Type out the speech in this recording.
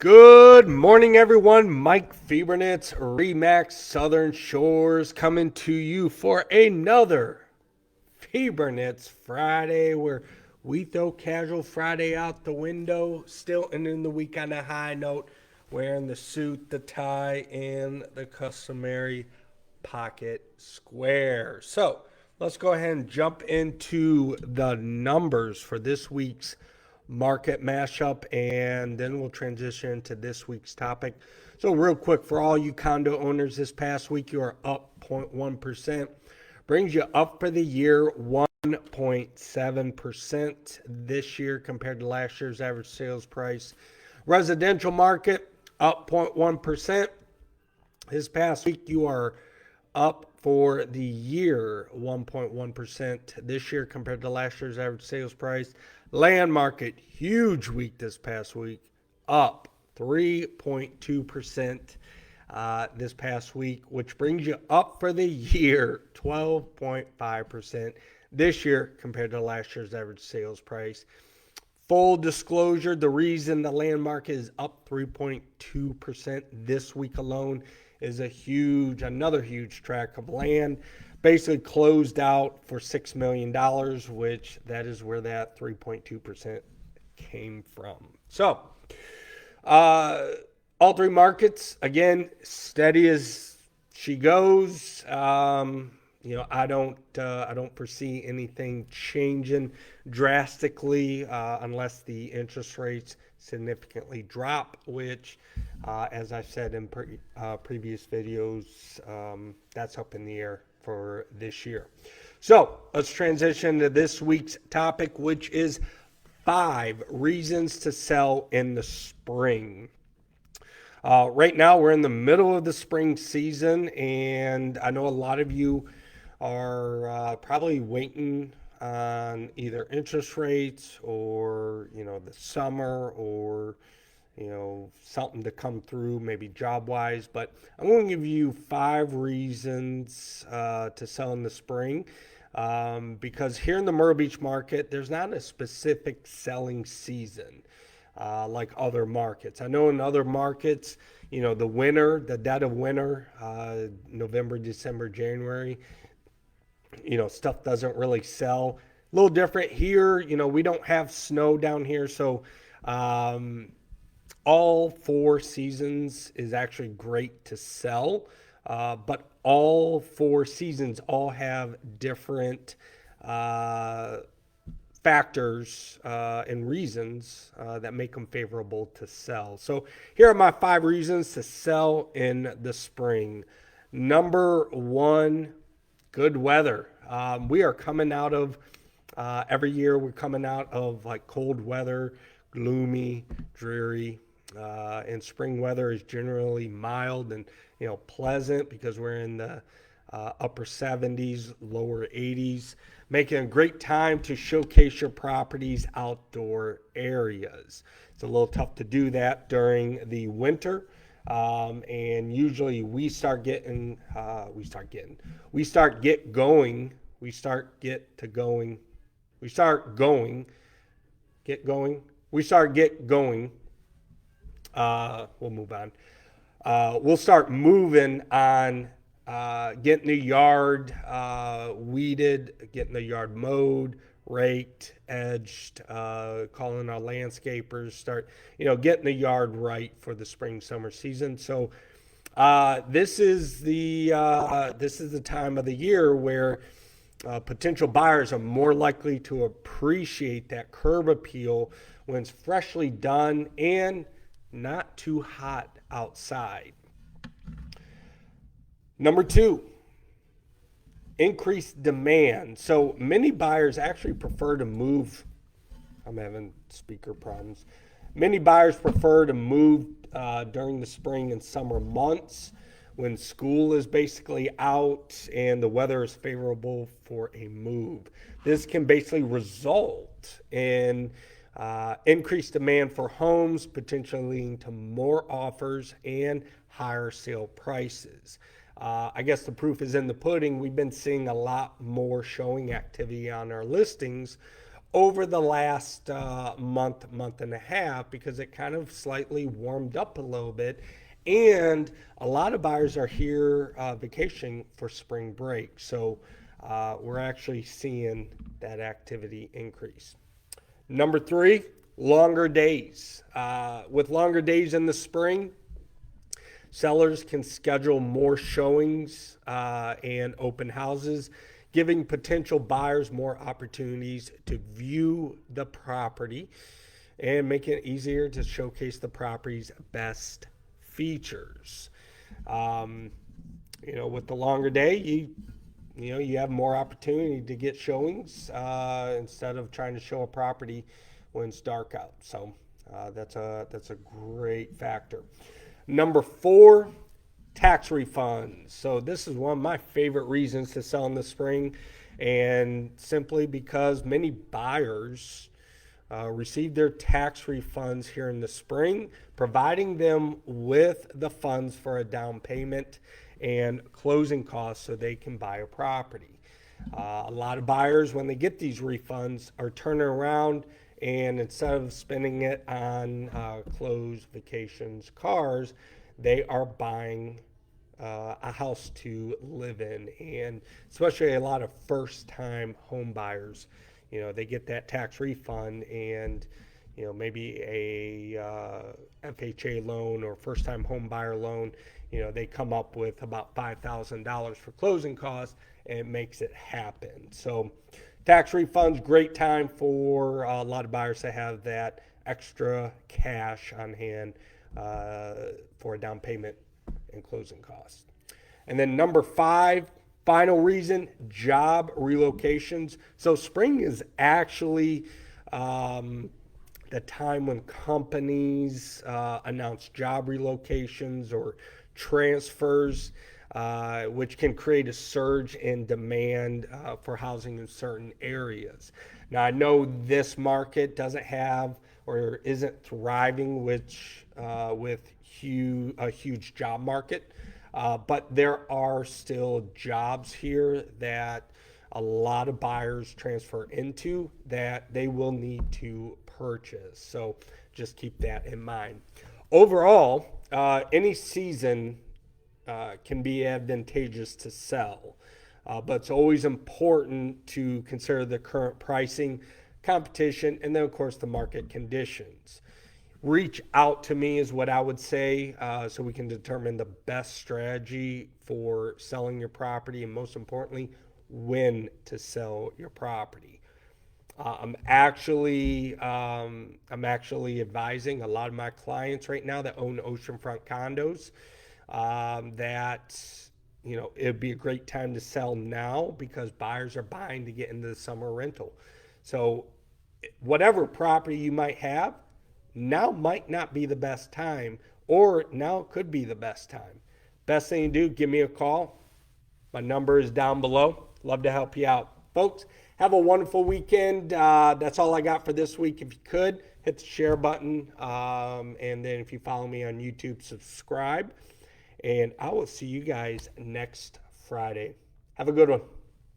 Good morning, everyone. Mike Fiebernitz, Remax Southern Shores, coming to you for another Fiebernitz Friday, where we throw casual Friday out the window, still ending the week on a high note, wearing the suit, the tie, and the customary pocket square. So let's go ahead and jump into the numbers for this week's market mashup, and then we'll transition to this week's topic. So real quick, for all you condo owners, this past week you are up 0.1%, brings you up for the year 1.7% this year compared to last year's average sales price. Residential market up 0.1%. This past week you are up for the year 1.1% this year compared to last year's average sales price. Land market, huge week this past week, up 3.2% this past week, which brings you up for the year 12.5% this year compared to last year's average sales price. Full disclosure, the reason the land market is up 3.2% this week alone is another huge tract of land basically closed out for $6 million, which that is where that 3.2% came from. So, all three markets, again, steady as she goes. I don't foresee anything changing drastically unless the interest rates significantly drop, which, as I said in previous videos, that's up in the air for this year. So let's transition to this week's topic, which is 5 reasons to sell in the spring. Right now, we're in the middle of the spring season, and I know a lot of you are probably waiting on either interest rates or, the summer or, something to come through, maybe job-wise. But I'm going to give you 5 reasons to sell in the spring because here in the Myrtle Beach market, there's not a specific selling season like other markets. I know in other markets, the dead of winter, November, December, January, stuff doesn't really sell. A little different here. We don't have snow down here, so all 4 seasons is actually great to sell. But all 4 seasons all have different factors and reasons that make them favorable to sell. So here are my 5 reasons to sell in the spring. Number 1, good weather. We are coming out of every year we're coming out of like cold weather, gloomy, dreary, and spring weather is generally mild and pleasant because we're in the upper 70s, lower 80s, making a great time to showcase your property's outdoor areas. It's a little tough to do that during the winter. And usually we start get going. We'll move on. We'll start moving on, getting the yard weeded, getting the yard mowed, raked, edged, calling our landscapers, start, getting the yard right for the spring summer season. So this is the time of the year where potential buyers are more likely to appreciate that curb appeal when it's freshly done and not too hot outside. Number 2, increased demand. So many buyers actually prefer to move. I'm having speaker problems. Many buyers prefer to move during the spring and summer months when school is basically out and the weather is favorable for a move. This can basically result in increased demand for homes, potentially leading to more offers and higher sale prices. I guess the proof is in the pudding. We've been seeing a lot more showing activity on our listings over the last month and a half, because it kind of slightly warmed up a little bit. And a lot of buyers are here vacationing for spring break. So we're actually seeing that activity increase. Number three, longer days. With longer days in the spring, sellers can schedule more showings and open houses, giving potential buyers more opportunities to view the property and making it easier to showcase the property's best features. Um, with the longer day, you have more opportunity to get showings instead of trying to show a property when it's dark out. So that's a great factor. Number four, tax refunds. So this is one of my favorite reasons to sell in the spring, and simply because many buyers receive their tax refunds here in the spring, providing them with the funds for a down payment and closing costs so they can buy a property. A lot of buyers, when they get these refunds, are turning around and instead of spending it on clothes, vacations, cars, they are buying a house to live in. And especially a lot of first-time home buyers, they get that tax refund and maybe a FHA loan or first-time home buyer loan. They come up with about $5,000 for closing costs, and it makes it happen. So tax refunds, great time for a lot of buyers to have that extra cash on hand for a down payment and closing costs. And then number five, final reason, job relocations. So spring is actually the time when companies announce job relocations or transfers, which can create a surge in demand for housing in certain areas. Now, I know this market doesn't have or isn't thriving with a huge job market, but there are still jobs here that a lot of buyers transfer into that they will need to purchase. So just keep that in mind. Overall, any season can be advantageous to sell, but it's always important to consider the current pricing, competition, and then, of course, the market conditions. Reach out to me is what I would say, so we can determine the best strategy for selling your property, and most importantly, when to sell your property. I'm actually advising a lot of my clients right now that own oceanfront condos that it'd be a great time to sell now because buyers are buying to get into the summer rental. So whatever property you might have, now might not be the best time, or now could be the best time. Best thing to do, give me a call. My number is down below. Love to help you out. Folks, have a wonderful weekend. That's all I got for this week. If you could, hit the share button. And then if you follow me on YouTube, subscribe. And I will see you guys next Friday. Have a good one.